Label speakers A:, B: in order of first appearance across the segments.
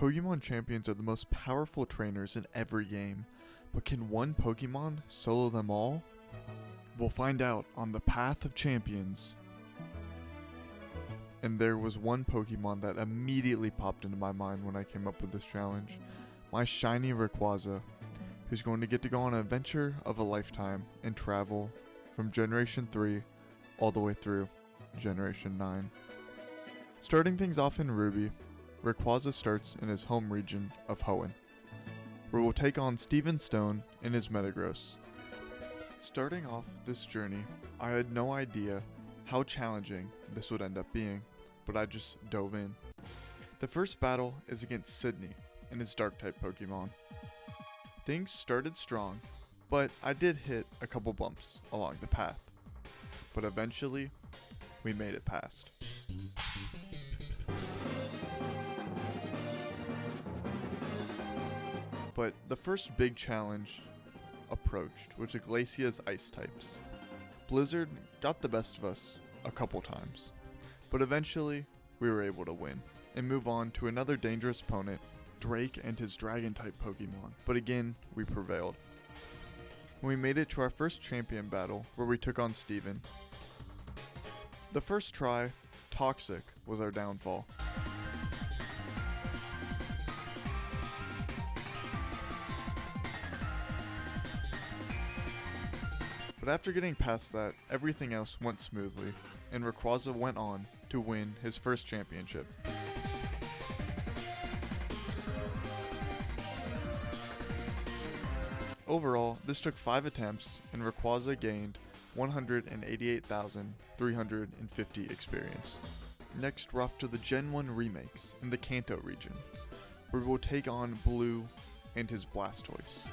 A: Pokemon Champions are the most powerful trainers in every game, but can one Pokemon solo them all? We'll find out on the Path of Champions. And there was one Pokemon that immediately popped into my mind when I came up with this challenge. My shiny Rayquaza, who's going to get to go on an adventure of a lifetime and travel from Generation 3 all the way through Generation 9. Starting things off in Ruby, Rayquaza starts in his home region of Hoenn, where we'll take on Steven Stone in his Metagross. Starting off this journey, I had no idea how challenging this would end up being, but I just dove in. The first battle is against Sydney and his Dark-type Pokemon. Things started strong, but I did hit a couple bumps along the path. But eventually, we made it past. But the first big challenge approached, which is Glacia's ice types. Blizzard got the best of us a couple times, but eventually we were able to win and move on to another dangerous opponent, Drake and his dragon type Pokemon, but again we prevailed. We made it to our first champion battle where we took on Steven. The first try, Toxic, was our downfall. But after getting past that, everything else went smoothly, and Rayquaza went on to win his first championship. Overall, this took 5 attempts, and Rayquaza gained 188,350 experience. Next, we're off to the Gen 1 remakes in the Kanto region, where we'll take on Blue and his Blastoise.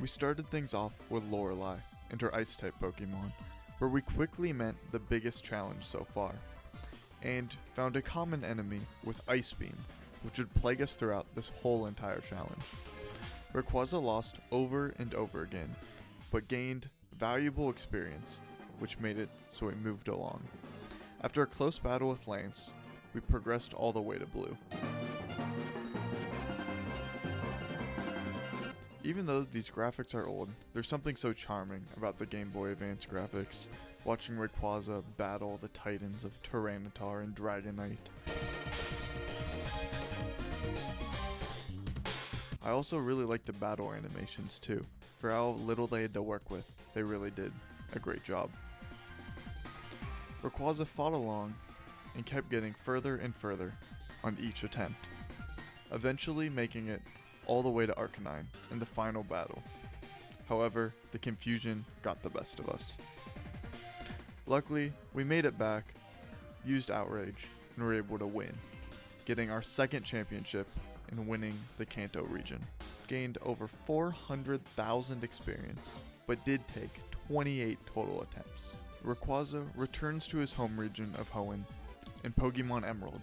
A: We started things off with Lorelei and her Ice-type Pokemon, where we quickly met the biggest challenge so far, and found a common enemy with Ice Beam, which would plague us throughout this whole entire challenge. Rayquaza lost over and over again, but gained valuable experience, which made it so we moved along. After a close battle with Lance, we progressed all the way to Blue. Even though these graphics are old, there's something so charming about the Game Boy Advance graphics, watching Rayquaza battle the titans of Tyranitar and Dragonite. I also really like the battle animations too. For how little they had to work with, they really did a great job. Rayquaza fought along and kept getting further and further on each attempt, eventually making it all the way to Arcanine in the final battle. However, the confusion got the best of us. Luckily, we made it back, used Outrage, and were able to win, getting our second championship and winning the Kanto region. Gained over 400,000 experience, but did take 28 total attempts. Rayquaza returns to his home region of Hoenn in Pokemon Emerald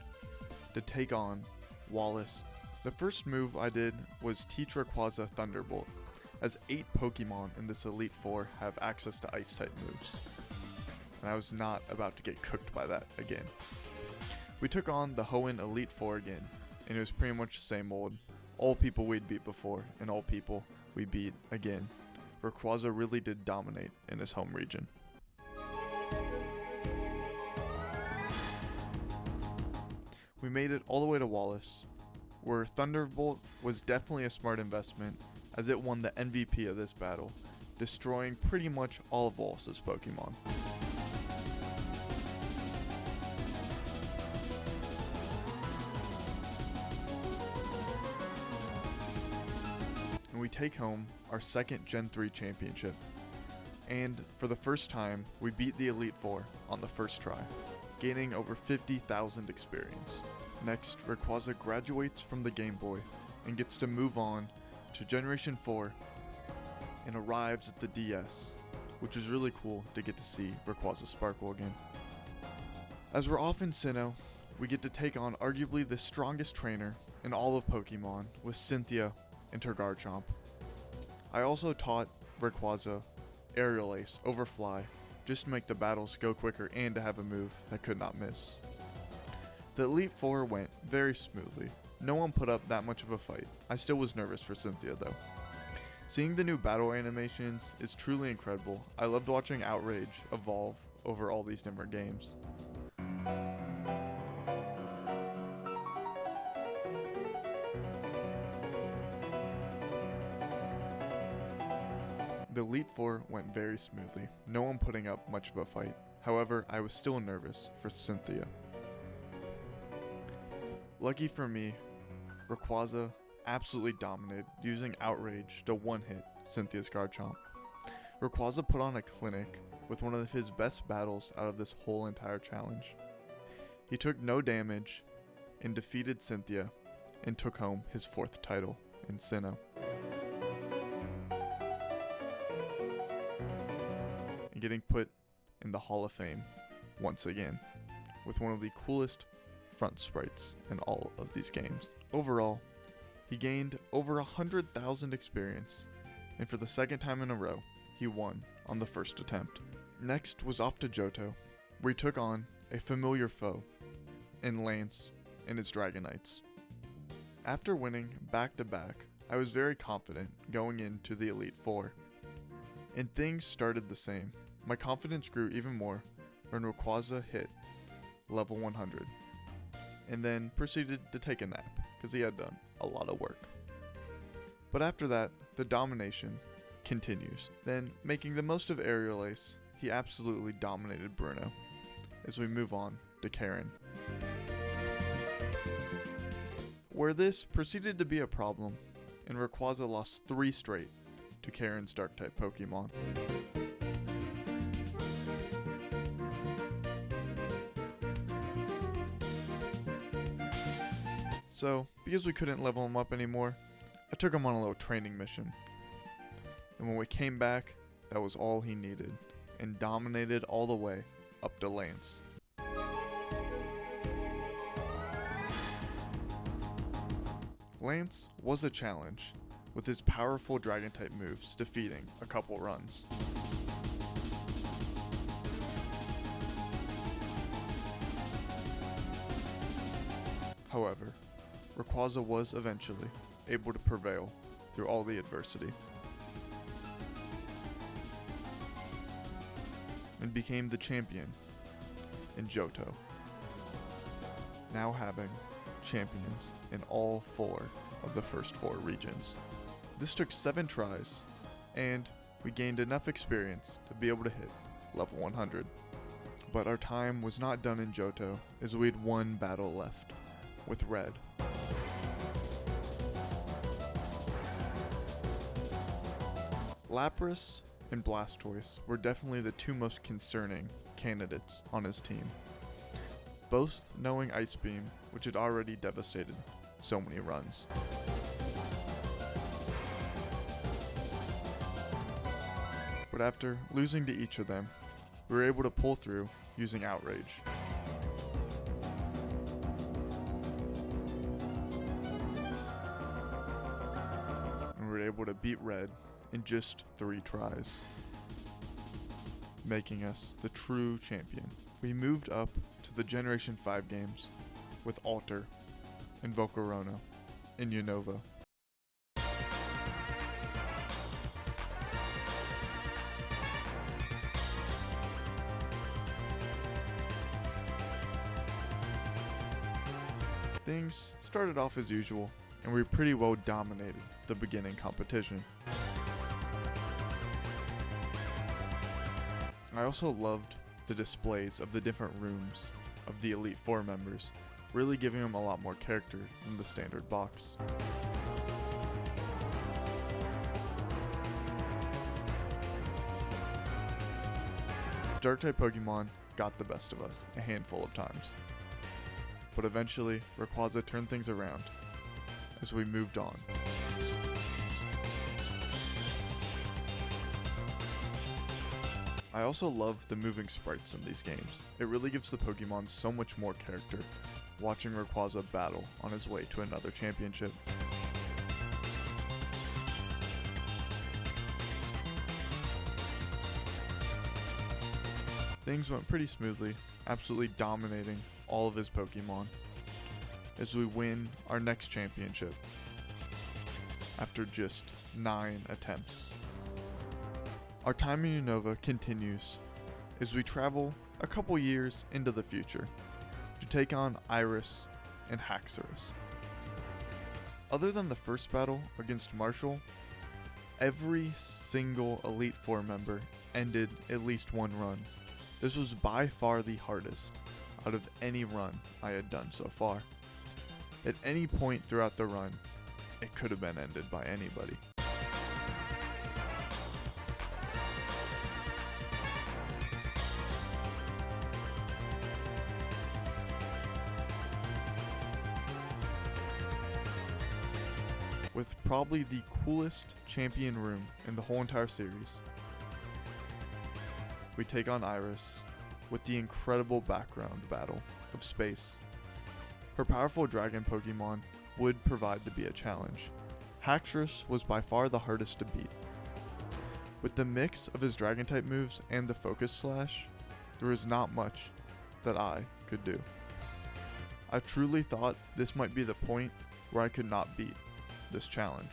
A: to take on Wallace. The first move I did was teach Rayquaza Thunderbolt, as 8 Pokemon in this Elite Four have access to Ice-type moves, and I was not about to get cooked by that again. We took on the Hoenn Elite Four again, and it was pretty much the same old, all people we'd beat before, and all people we beat again. Rayquaza really did dominate in his home region. We made it all the way to Wallace, where Thunderbolt was definitely a smart investment, as it won the MVP of this battle, destroying pretty much all of Wallace's Pokemon. And we take home our second Gen 3 championship, and for the first time, we beat the Elite Four on the first try, gaining over 50,000 experience. Next, Rayquaza graduates from the Game Boy and gets to move on to Generation 4 and arrives at the DS, which is really cool to get to see Rayquaza sparkle again. As we're off in Sinnoh, we get to take on arguably the strongest trainer in all of Pokemon with Cynthia and her Garchomp. I also taught Rayquaza Aerial Ace over Fly, just to make the battles go quicker and to have a move that could not miss. The Elite Four went very smoothly, No one put up that much of a fight. I still was nervous for Cynthia though. Seeing the new battle animations is truly incredible. I loved watching Outrage evolve over all these different games. The Elite Four went very smoothly, no one putting up much of a fight. However, I was still nervous for Cynthia. Lucky for me, Rayquaza absolutely dominated, using Outrage to one-hit Cynthia's Garchomp. Rayquaza put on a clinic with one of his best battles out of this whole entire challenge. He took no damage and defeated Cynthia and took home his 4th title in Sinnoh. And getting put in the Hall of Fame once again with one of the coolest front sprites in all of these games. Overall, he gained over 100,000 experience, and for the 2nd time in a row, he won on the 1st attempt. Next was off to Johto, where he took on a familiar foe in Lance and his Dragonites. After winning back-to-back, I was very confident going into the Elite Four, and things started the same. My confidence grew even more when Rayquaza hit level 100, and then proceeded to take a nap, because he had done a lot of work. But after that, the domination continues. Then, making the most of Aerial Ace, he absolutely dominated Bruno, as we move on to Karen. Where this proceeded to be a problem, and Rayquaza lost 3 straight to Karen's Dark-type Pokemon. So, because we couldn't level him up anymore, I took him on a little training mission. And when we came back, that was all he needed, and dominated all the way up to Lance. Lance was a challenge, with his powerful Dragon-type moves defeating a couple runs. However, Rayquaza was eventually able to prevail through all the adversity, and became the champion in Johto, now having champions in all 4 of the first 4 regions. This took 7 tries, and we gained enough experience to be able to hit level 100. But our time was not done in Johto, as we had 1 battle left, with Red. Lapras and Blastoise were definitely the 2 most concerning candidates on his team, both knowing Ice Beam, which had already devastated so many runs. But after losing to each of them, we were able to pull through using Outrage. And we were able to beat Red in just 3 tries, making us the true champion. We moved up to the Generation 5 games with Alter and Volcarona and Unova. Things started off as usual, and we pretty well dominated the beginning competition. I also loved the displays of the different rooms of the Elite Four members, really giving them a lot more character than the standard box. Dark-type Pokemon got the best of us a handful of times, but eventually Rayquaza turned things around as we moved on. I also love the moving sprites in these games. It really gives the Pokemon so much more character, watching Rayquaza battle on his way to another championship. Things went pretty smoothly, absolutely dominating all of his Pokemon. as we win our next championship after just 9 attempts. Our time in Unova continues as we travel a couple years into the future to take on Iris and Haxorus. Other than the first battle against Marshall, every single Elite Four member ended at least one run. This was by far the hardest out of any run I had done so far. At any point throughout the run, it could have been ended by anybody. With probably the coolest champion room in the whole entire series, we take on Iris with the incredible background battle of space. Her powerful dragon Pokemon would provide to be a challenge. Haxorus was by far the hardest to beat. With the mix of his dragon type moves and the focus slash, there was not much that I could do. I truly thought this might be the point where I could not beat this challenge.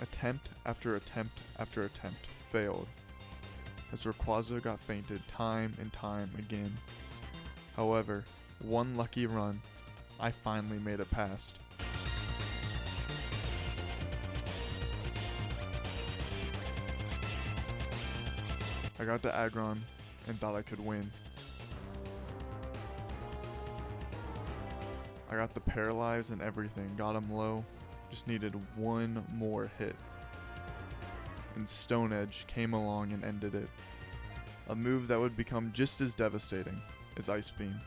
A: Attempt after attempt after attempt failed, as Rayquaza got fainted time and time again. However, one lucky run, I finally made it past. I got to Aggron and thought I could win. I got the paralyze and everything, got him low, just needed one more hit. And Stone Edge came along and ended it. A move that would become just as devastating as Ice Beam.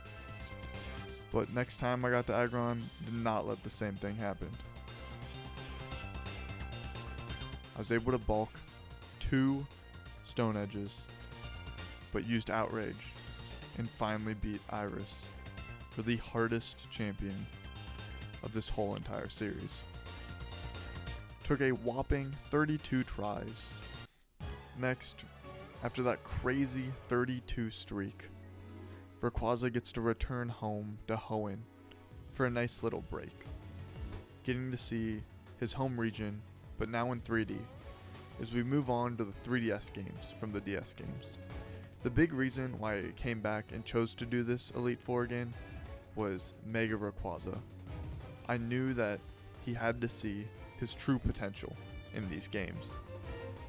A: But next time I got to Aggron, did not let the same thing happen. I was able to bulk 2 Stone Edges, but used Outrage and finally beat Iris for the hardest champion of this whole entire series. Took a whopping 32 tries. Next, after that crazy 32 streak, Rayquaza gets to return home to Hoenn for a nice little break, getting to see his home region, but now in 3D, as we move on to the 3DS games from the DS games. The big reason why I came back and chose to do this Elite Four again was Mega Rayquaza. I knew that he had to see his true potential in these games,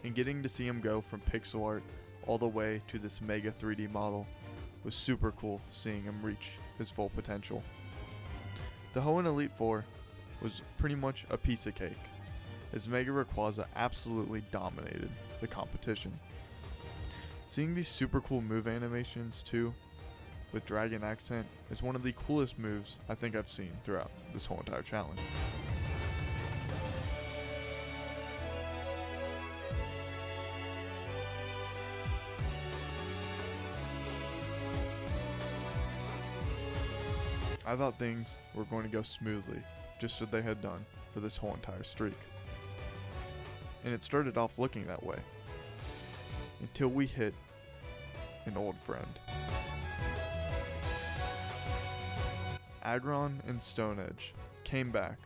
A: and getting to see him go from pixel art all the way to this Mega 3D model was super cool, seeing him reach his full potential. The Hoenn Elite Four was pretty much a piece of cake, as Mega Rayquaza absolutely dominated the competition. Seeing these super cool move animations too, with Dragon Accent, is one of the coolest moves I think I've seen throughout this whole entire challenge. I thought things were going to go smoothly, just as they had done for this whole entire streak. And it started off looking that way, until we hit an old friend. Aggron and Stone Edge came back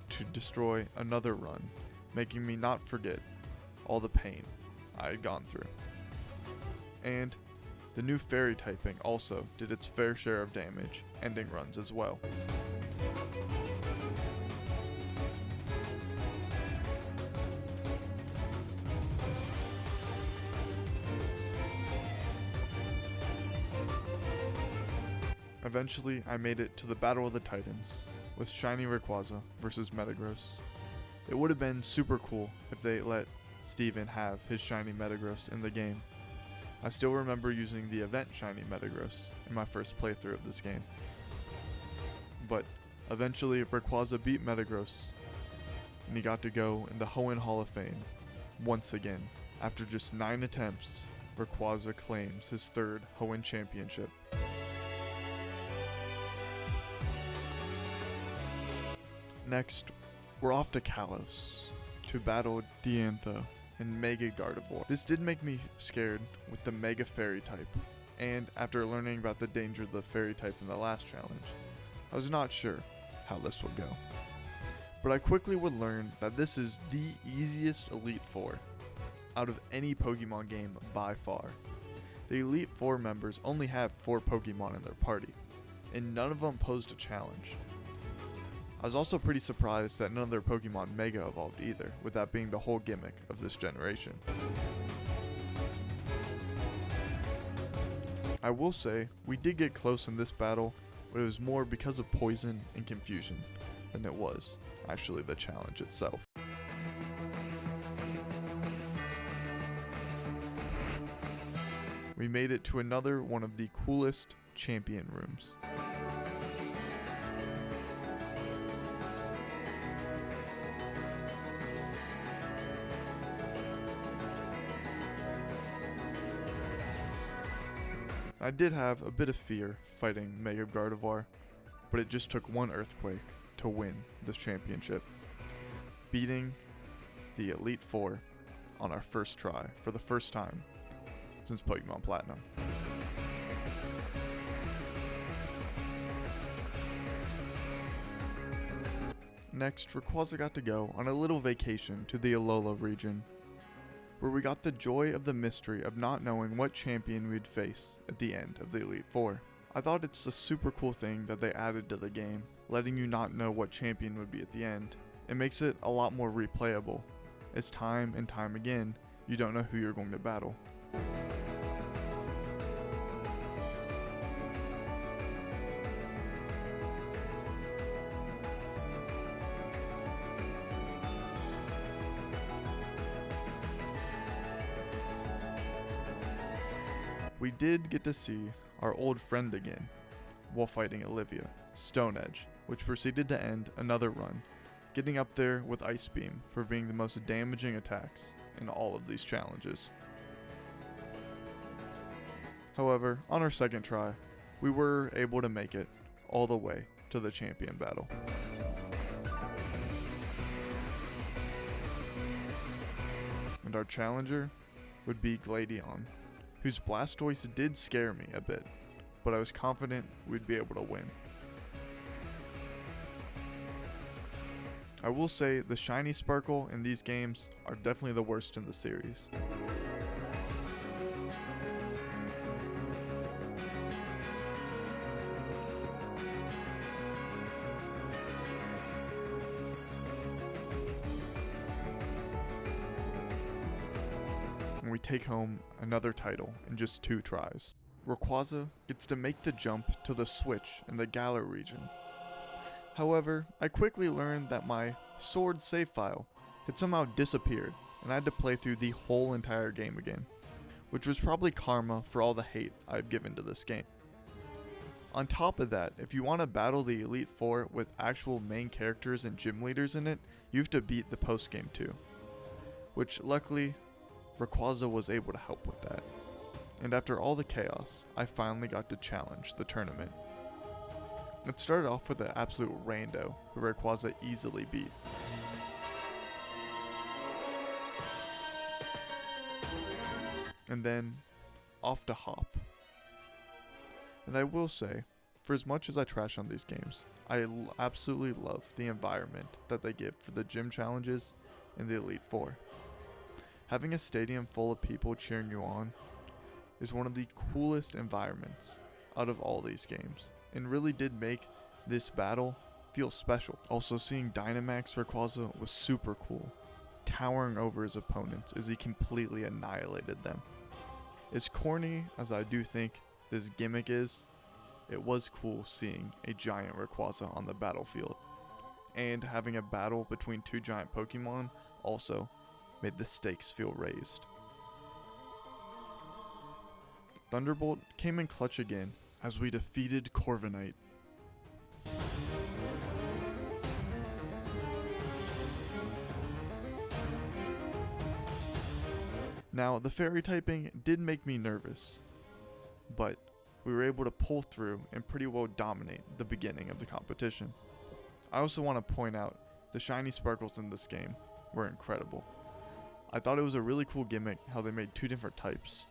A: to destroy another run, making me not forget all the pain I had gone through. And the new fairy typing also did its fair share of damage, ending runs as well. Eventually, I made it to the Battle of the Titans, with Shiny Rayquaza versus Metagross. It would have been super cool if they let Steven have his Shiny Metagross in the game. I still remember using the event Shiny Metagross in my first playthrough of this game. But eventually Rayquaza beat Metagross, and he got to go in the Hoenn Hall of Fame once again. After just 9 attempts, Rayquaza claims his 3rd Hoenn Championship. Next, we're off to Kalos to battle Diantha and Mega Gardevoir. This did make me scared with the Mega Fairy type, and after learning about the danger of the Fairy type in the last challenge, I was not sure how this would go. But I quickly would learn that this is the easiest Elite Four out of any Pokemon game by far. The Elite Four members only have 4 Pokemon in their party, and none of them posed a challenge. I was also pretty surprised that none of their Pokemon Mega Evolved either, with that being the whole gimmick of this generation. I will say, we did get close in this battle, but it was more because of poison and confusion than it was actually the challenge itself. We made it to another one of the coolest champion rooms. I did have a bit of fear fighting Mega Gardevoir, but it just took one earthquake to win this championship, beating the Elite Four on our first try for the first time since Pokemon Platinum. Next, Rayquaza got to go on a little vacation to the Alola region, where we got the joy of the mystery of not knowing what champion we'd face at the end of the Elite Four. I thought it's a super cool thing that they added to the game, letting you not know what champion would be at the end. It makes it a lot more replayable, as time and time again, you don't know who you're going to battle. We did get to see our old friend again while fighting Olivia, Stone Edge, which proceeded to end another run, getting up there with Ice Beam for being the most damaging attacks in all of these challenges. However, on our second try, we were able to make it all the way to the champion battle. And our challenger would be Gladion, whose Blastoise did scare me a bit, but I was confident we'd be able to win. I will say the shiny sparkle in these games are definitely the worst in the series. And we take home another title in just 2 tries. Rayquaza gets to make the jump to the switch in the Galar region. However, I quickly learned that my sword save file had somehow disappeared, and I had to play through the whole entire game again, which was probably karma for all the hate I've given to this game. On top of that, if you want to battle the Elite Four with actual main characters and gym leaders in it, you have to beat the post-game too, which luckily Rayquaza was able to help with that. And after all the chaos, I finally got to challenge the tournament. It started off with an absolute rando, who Rayquaza easily beat. And then, off to Hop. And I will say, for as much as I trash on these games, I absolutely love the environment that they give for the gym challenges in the Elite Four. Having a stadium full of people cheering you on is one of the coolest environments out of all these games, and really did make this battle feel special. Also, seeing Dynamax Rayquaza was super cool, towering over his opponents as he completely annihilated them. As corny as I do think this gimmick is, it was cool seeing a giant Rayquaza on the battlefield. And having a battle between 2 giant Pokemon also made the stakes feel raised. Thunderbolt came in clutch again as we defeated Corviknight. Now, the fairy typing did make me nervous, but we were able to pull through and pretty well dominate the beginning of the competition. I also want to point out the shiny sparkles in this game were incredible. I thought it was a really cool gimmick how they made 2 different types.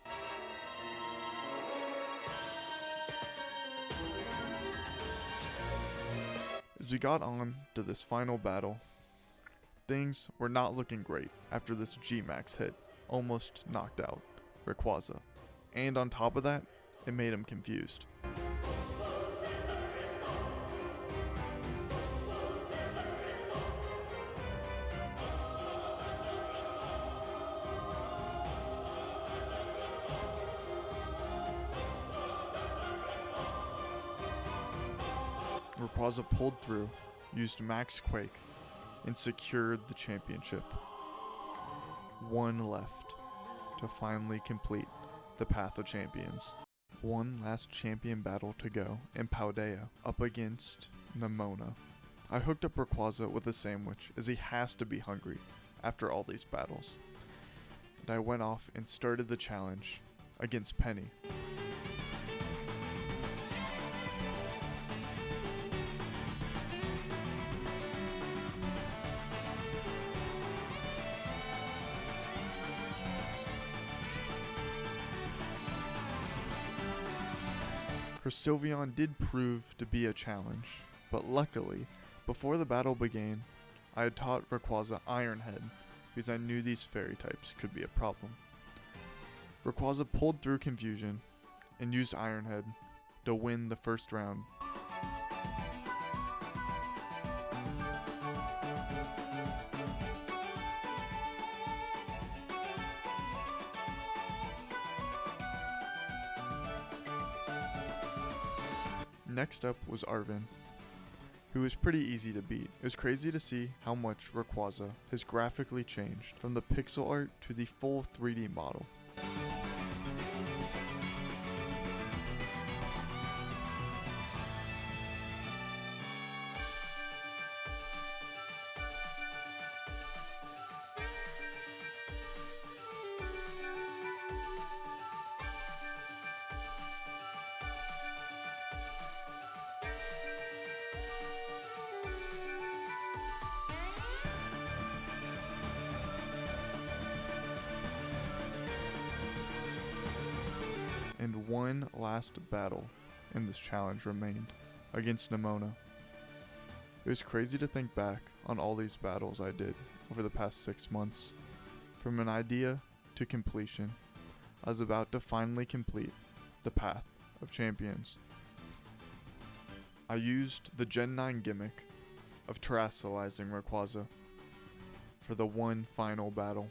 A: As we got on to this final battle, things were not looking great after this G-Max hit almost knocked out Rayquaza. And on top of that, it made him confused. Rayquaza pulled through, used Max Quake, and secured the championship. 1 left to finally complete the Path of Champions. One last champion battle to go in Paldea up against Nemona. I hooked up Rayquaza with a sandwich as he has to be hungry after all these battles. And I went off and started the challenge against Penny. Her Sylveon did prove to be a challenge, but luckily, before the battle began, I had taught Rayquaza Iron Head because I knew these fairy types could be a problem. Rayquaza pulled through confusion and used Iron Head to win the first round. Next up was Arven, who was pretty easy to beat. It was crazy to see how much Rayquaza has graphically changed from the pixel art to the full 3D model. And one last battle in this challenge remained against Nemona. It was crazy to think back on all these battles I did over the past 6 months. From an idea to completion, I was about to finally complete the Path of Champions. I used the Gen 9 gimmick of terrestrializing Rayquaza for the one final battle.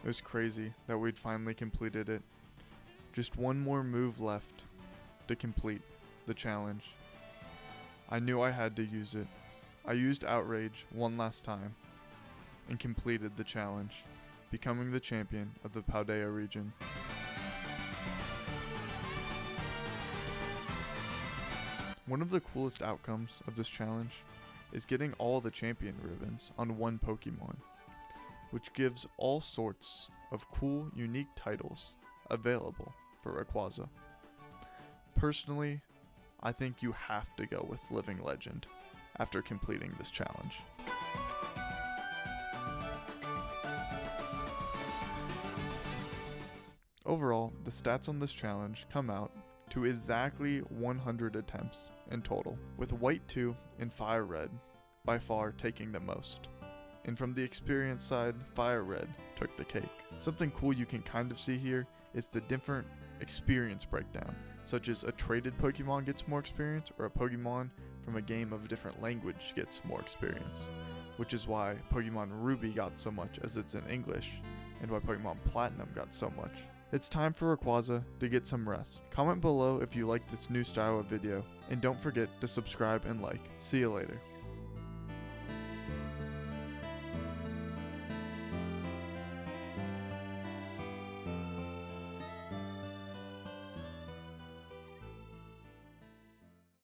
A: It was crazy that we'd finally completed it. Just one more move left to complete the challenge. I knew I had to use it. I used Outrage one last time and completed the challenge, becoming the champion of the Paldea region. One of the coolest outcomes of this challenge is getting all the champion ribbons on one Pokemon, which gives all sorts of cool, unique titles available for Rayquaza. Personally, I think you have to go with Living Legend after completing this challenge. Overall, the stats on this challenge come out to exactly 100 attempts in total, with White 2 and Fire Red by far taking the most. And from the experience side, Fire Red took the cake. Something cool you can kind of see here is the different experience breakdown, such as a traded Pokemon gets more experience, or a Pokemon from a game of a different language gets more experience, which is why Pokemon Ruby got so much as it's in English, and why Pokemon Platinum got so much. It's time for Rayquaza to get some rest. Comment below if you like this new style of video, and don't forget to subscribe and like. See you later.